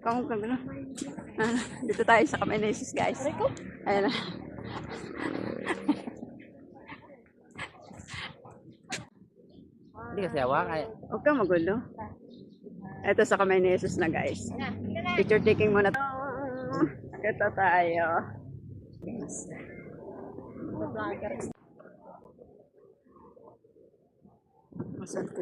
Kung ano. Dito tayo sa Camainesis, guys. Ayan na. Hindi kasi awa kaya. Huwag kang magulo. Ito sa Camainesis na, guys. Picture taking muna. Ito tayo. Masal ko.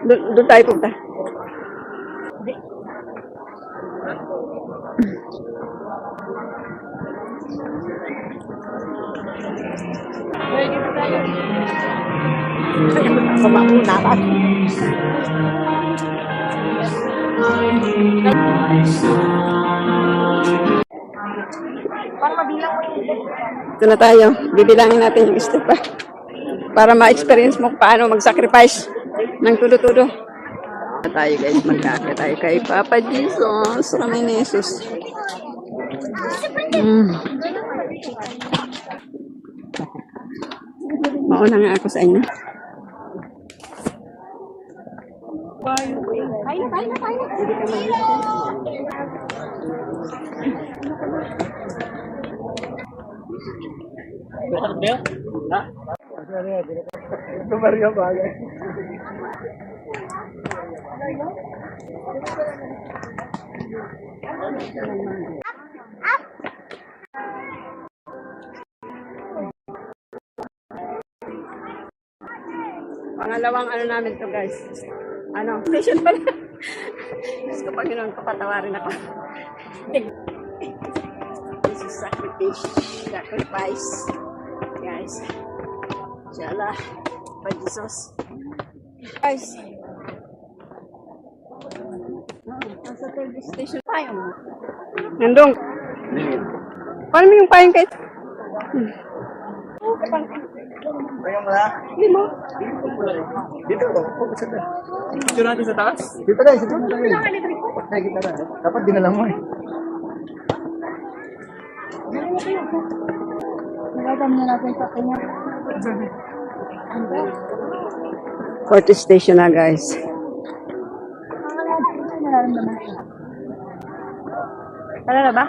Doon tayo punta. Sama muna ka. Para mabilang mo yung Ito na tayo. Bibilangin natin yung step pa. Para ma-experience mo paano mag-sacrifice ng tudo-tudo. Tayo guys, magkaka tayo kay Papa Jesus sa Camainesis. Mauna nga ako sa inyo. Pangalawang ano namin to guys. Ano? Station pala. Diyos ko, Panginoon, kapatawarin ako. This is sacrifice. Sacrifice. Guys. Inshallah. Pa Jesus. Guys. Nasa third station tayo. Nandong. Paano mo yung payong kahit? Kaya mo na. Hindi mo. Dito ko. Dito natin sa taas. Dito na. Dito na. Ay, kita na. Dapat dinala mo eh. Nagagam na natin sa kanya. 40 station na guys. Tara na ba?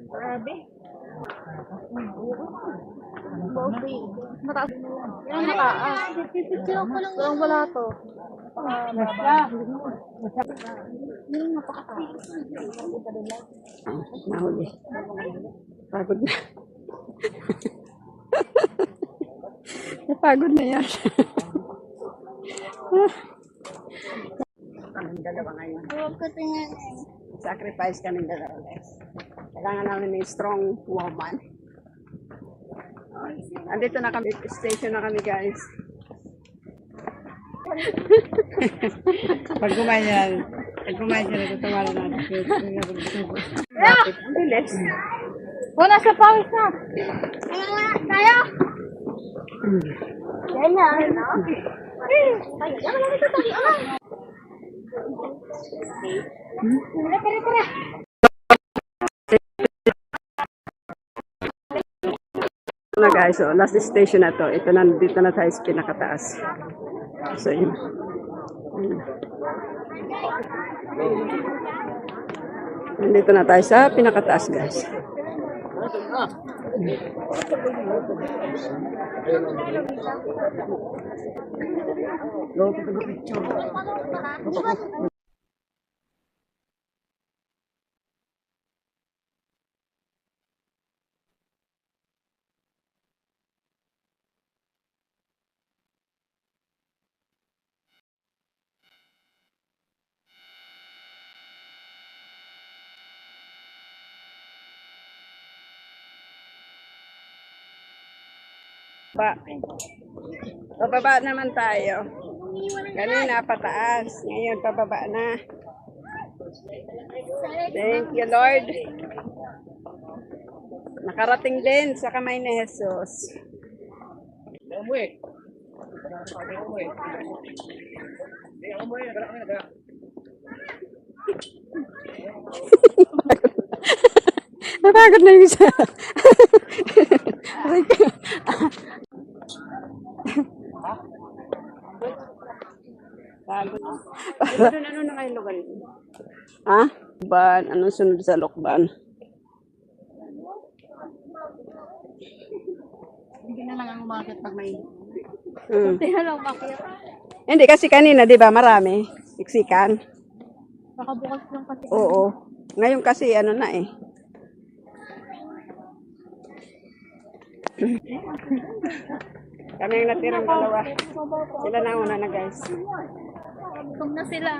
Grabe. Mataas. Yan mataas. Pipicture ko lang. Walang wala to. Nahuli. Pagod na. Napagod na yan. Kaming dalawa ngayon. Huwag ko tingnan. Sacrifice kaming dalawa guys. Kailangan namin ng strong woman. Andito na kami. Station na kami guys. Pag kumain yan, tutumalo natin. Ang bilis. Wala sa pawis na. Tayo. Yan na. Ay, yan lang ito tayo. Tara. Na guys, so last station na to. Ito na, dito na tayo sa pinakataas. So yun. Nandito na tayo sa pinakataas guys. Pababa naman tayo. Kanina pataas, ngayon pababa na. Thank you, Lord. Nakarating din sa kamay ni Jesus. Napagod na yung isa. Aray ko. Ano na kayong lugar ito? Ha? Lokban. Anong sunod sa Lokban? Hindi na lang ang umakit pag may... Hmm. Hindi na lang umakit. Hindi kasi kanina, di ba, marami. Siksikan. Nakabukas lang kasi. Oo. Ngayon kasi, ano na eh. Kami ang natirang dalawa. Sila na una na, guys. Gutom na sila.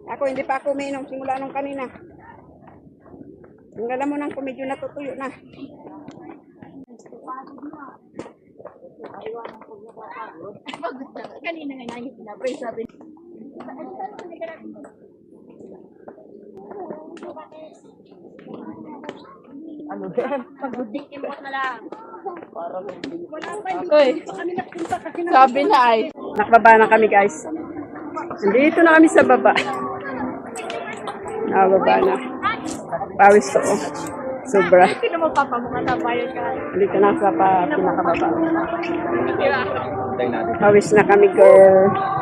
Ako, hindi pa ako umiinom simula nung kanina. Yung alam mo nang medyo natutuyo na. Kanina nga nangit na. Pero sabi Ano yan? pag-udikin mo na lang. Sabi na ay. Nakababa na kami, guys. Dito na kami sa baba. Nakababa na. Pawis ko. Sobra. Sino mo papamukha na bayad ka? Dito na sa pinakababa. Pawis na kami, girl.